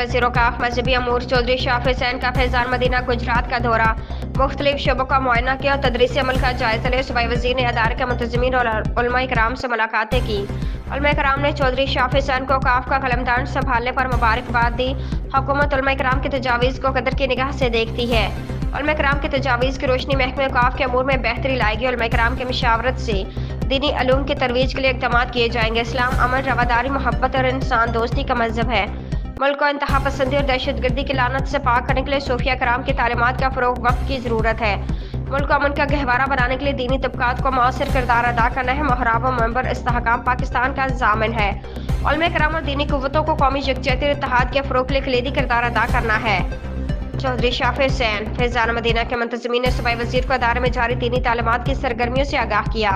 वज़ीर औक़ाफ़ मज़हबी अमूर चौधरी शाफ़ हुसैन का फैज़ान मदीना गुजरात का दौरा, मुख्तलिफ शोबों का मुआयना किया और तदरीसी अमल का जायज़ा लिया। सूबाई वज़ीर ने अदारे के मुंतज़मीन और उलमाए किराम से मुलाकातें की। उलमाए किराम ने चौधरी शाफ़ हुसैन को औक़ाफ़ का कलमदान संभालने पर मुबारकबाद दी। हुकूमत उलमाए किराम की तजावीज़ को कदर की निगाह से देखती है। उलमाए किराम की तजावीज़ की रोशनी महकमे औक़ाफ़ के अमूर में बेहतरी लाएगी। उलमाए किराम की मशावरत से दीनी अलूम की तरवीज के लिए इक़दामात किए जाएंगे। इस्लाम अमन, रवादारी, मोहब्बत और इंसान दोस्ती का मज़हब है। मुल्क को इंतहा पसंदी और दहशतगर्दी की लानत से पाक करने के लिए सूफिया कराम की तालीमात का फ़रोग़ वक्त की ज़रूरत है। मुल्क को अमन का गहवारा बनाने के लिए दीनी तबक़ात को मौसर किरदार अदा करना है। मुहर्रम और मेंबर इस्तेहकाम पाकिस्तान का ज़ामिन है। उलमाए किराम और दीनी क़ुव्वतों को कौमी यकजहती और इत्तेहाद के फ़रोग़ के लिए कलीदी किरदार अदा करना है। चौधरी शाफ़ हुसैन फैज़ान मदीना के मुंतज़मीन ने सूबाई वज़ीर को अदारे में जारी दीनी तालीमात की सरगर्मियों से आगाह किया।